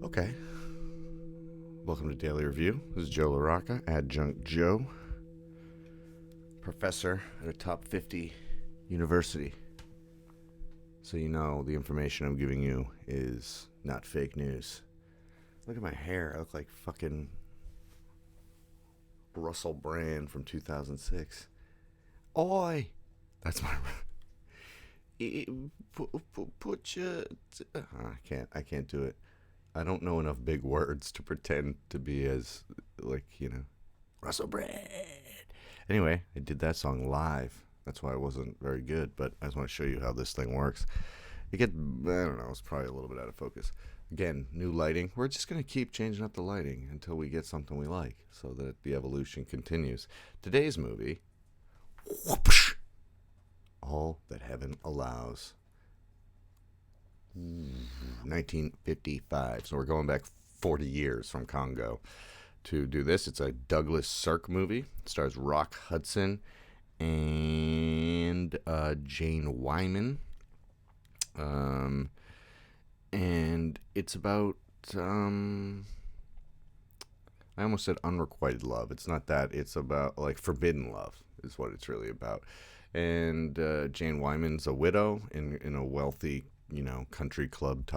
Okay. Welcome to Daily Review. This is Joe LaRocca, Adjunct Joe, professor at a top 50 university. So you know the information I'm giving you is not fake news. Look at my hair. I look like fucking Russell Brand from 2006. Oi! That's my... Put your... I can't do it. I don't know enough big words to pretend to be as, Russell Brand. Anyway, I did that song live. That's why it wasn't very good, but I just want to show you how this thing works. I don't know, it's probably a little bit out of focus. Again, new lighting. We're just going to keep changing up the lighting until we get something we like so that the evolution continues. Today's movie, whoopsh, All That Heaven Allows. 1955. So we're going back 40 years from Congo to do this. It's a Douglas Sirk movie. It stars Rock Hudson and Jane Wyman. And it's about, I almost said unrequited love. It's not that. It's about, forbidden love is what it's really about. And Jane Wyman's a widow in a wealthy, country club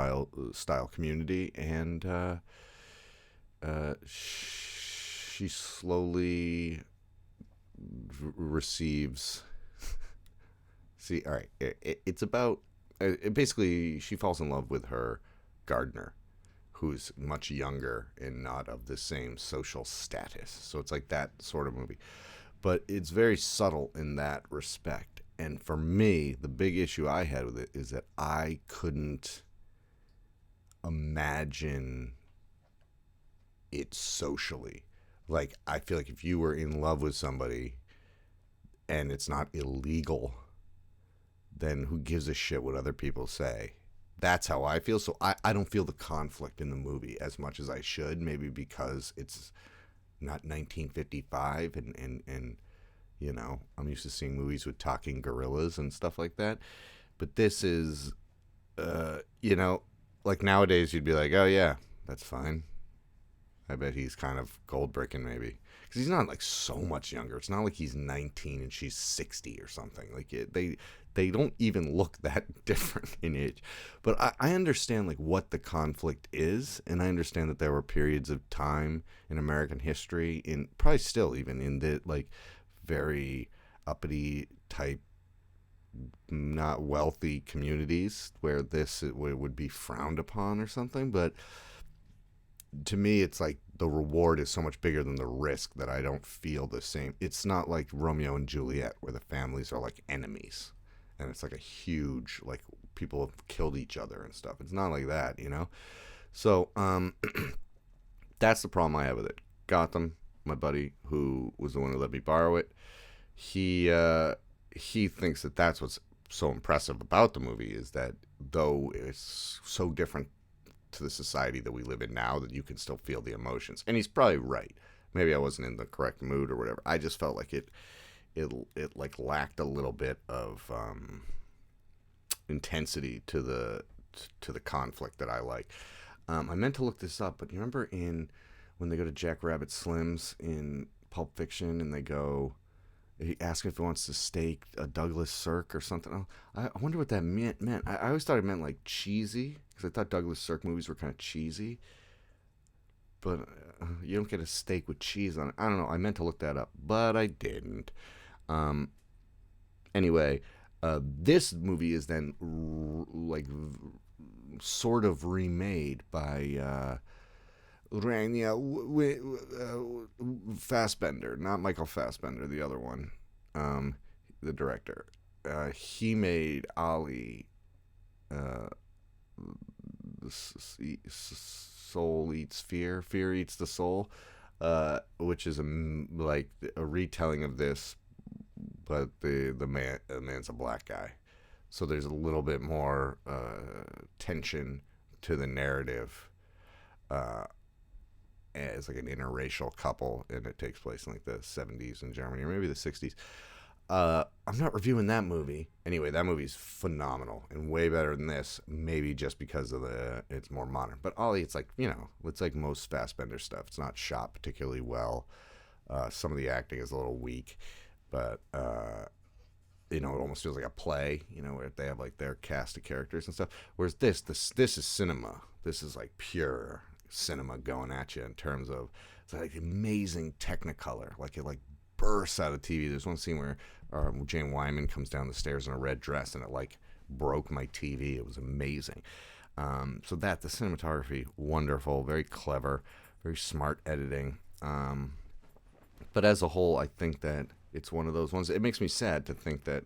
style community, and she slowly receives. See, all right, it's about basically she falls in love with her gardener, who's much younger and not of the same social status. So it's like that sort of movie, but it's very subtle in that respect. And for me, the big issue I had with it is that I couldn't imagine it socially. Like, I feel like if you were in love with somebody and it's not illegal, then who gives a shit what other people say? That's how I feel. So I don't feel the conflict in the movie as much as I should, maybe because it's not 1955 and I'm used to seeing movies with talking gorillas and stuff like that. But this is, like nowadays you'd be like, oh yeah, that's fine. I bet he's kind of gold bricking maybe. Because he's not like so much younger. It's not like he's 19 and she's 60 or something. Like they don't even look that different in age. But I understand like what the conflict is. And I understand that there were periods of time in American history, in probably still even in the like very uppity type, not wealthy communities where this would be frowned upon or something. But to me, it's like the reward is so much bigger than the risk that I don't feel the same. It's not like Romeo and Juliet where the families are like enemies and it's like a huge, like people have killed each other and stuff. It's not like that, So that's the problem I have with it. Gotham, my buddy who was the one who let me borrow it, he thinks that that's what's so impressive about the movie, is that though it's so different to the society that we live in now, that you can still feel the emotions. And he's probably right. Maybe I wasn't in the correct mood or whatever. I just felt like it like lacked a little bit of intensity to the conflict that I like. I meant to look this up, but you remember in when they go to Jack Rabbit Slim's in Pulp Fiction, and he asks if he wants to steak a Douglas Sirk or something. I wonder what that meant. I always thought it meant like cheesy, because I thought Douglas Sirk movies were kind of cheesy. But you don't get a steak with cheese on it. I don't know. I meant to look that up, but I didn't. Anyway, this movie is then sort of remade by Fassbender, not Michael Fassbender, the other one, the director. He made Ali, Soul Eats Fear, Fear Eats the Soul, which is like a retelling of this, but the man's a black guy, so there's a little bit more tension to the narrative. It's like an interracial couple, and it takes place in like the 70s in Germany, or maybe the 60s. I'm not reviewing that movie. Anyway, that movie's phenomenal and way better than this, maybe just because of it's more modern. But Ollie, it's like, it's like most Fassbender stuff. It's not shot particularly well. Some of the acting is a little weak, but it almost feels like a play, where they have like their cast of characters and stuff. Whereas this is cinema. This is like pure cinema going at you in terms of, it's like amazing Technicolor, like it like bursts out of TV. There's one scene where Jane Wyman comes down the stairs in a red dress, and it like broke my TV. It was amazing. So the cinematography, wonderful, very clever, very smart editing. But as a whole, I think that it's one of those ones. It makes me sad to think that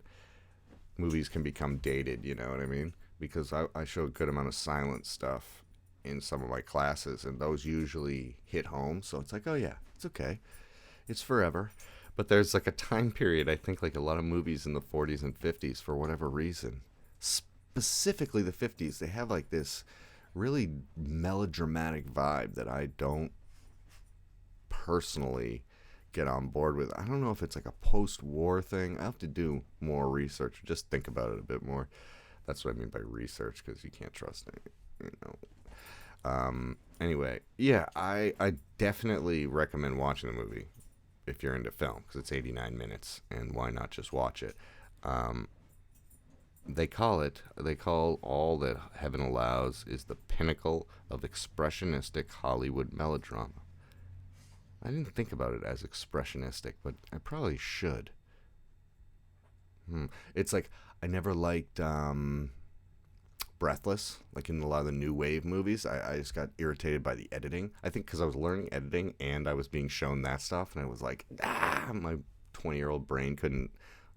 movies can become dated, you know what I mean? Because I show a good amount of silent stuff in some of my classes, and those usually hit home. So it's like, oh yeah, it's okay. It's forever. But there's like a time period, I think, like a lot of movies in the 40s and 50s, for whatever reason, specifically the 50s, they have like this really melodramatic vibe that I don't personally get on board with. I don't know if it's like a post-war thing. I have to do more research, just think about it a bit more. That's what I mean by research, because you can't trust it, Anyway, yeah, I definitely recommend watching the movie if you're into film, because it's 89 minutes, and why not just watch it? They call All That Heaven Allows is the pinnacle of expressionistic Hollywood melodrama. I didn't think about it as expressionistic, but I probably should. It's like, I never liked Breathless, like in a lot of the new wave movies. I just got irritated by the editing. I think because I was learning editing and I was being shown that stuff, and I was like, my 20-year-old brain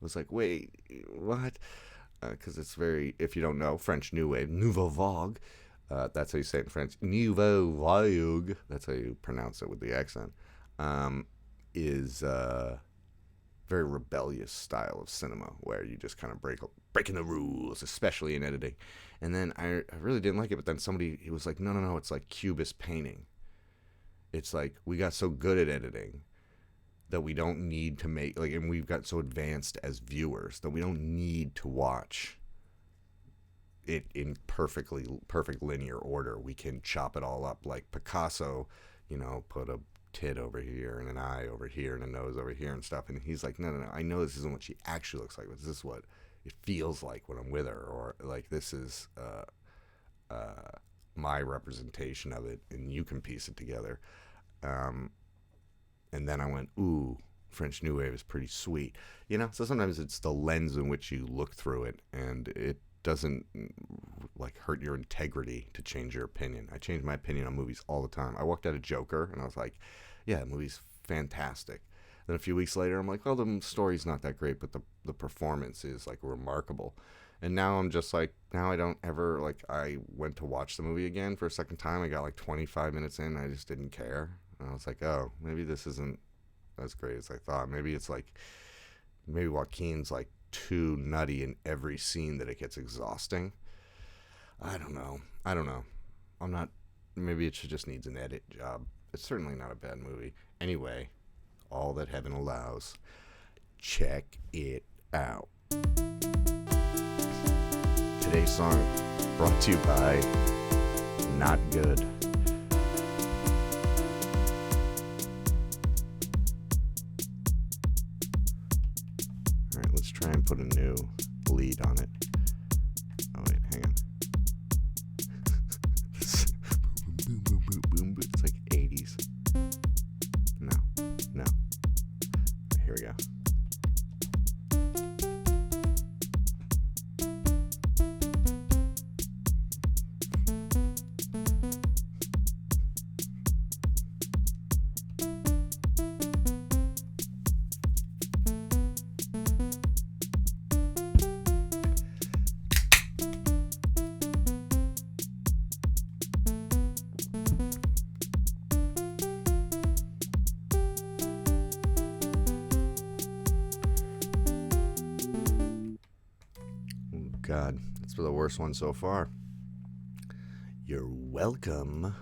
was like, wait, what? Because it's very, if you don't know, French new wave, nouveau vague, that's how you say it in French, nouveau vague, that's how you pronounce it with the accent, is very rebellious style of cinema, where you just kind of breaking the rules, especially in editing. And then I really didn't like it, but then he was like, no, it's like Cubist painting. It's like, we got so good at editing that we don't need to make, like, and we've got so advanced as viewers that we don't need to watch it in perfect linear order. We can chop it all up like Picasso, put a tit over here and an eye over here and a nose over here and stuff. And he's like, no, I know this isn't what she actually looks like, but this is what it feels like when I'm with her, or like, this is my representation of it, and you can piece it together. And then I went, ooh, French New Wave is pretty sweet. So sometimes it's the lens in which you look through it, and it doesn't like hurt your integrity to change your opinion. I change my opinion on movies all the time. I walked out of Joker, and I was like, yeah, the movie's fantastic. Then a few weeks later, I'm like, well, the story's not that great, but the performance is like remarkable. And now I'm just like, now I don't ever, like, I went to watch the movie again for a second time. I got like 25 minutes in, I just didn't care. And I was like, oh, maybe this isn't as great as I thought. Maybe it's like, maybe Joaquin's like too nutty in every scene that it gets exhausting. I don't know. I'm not, maybe it just needs an edit job. It's certainly not a bad movie. Anyway, All That Heaven Allows. Check it out. Today's song brought to you by Not Good. try and put a new lead on it. Oh wait, hang on. Boom, boom, boom, boom, boom. It's like 80s. No. Here we go. God, that's the worst one so far. You're welcome.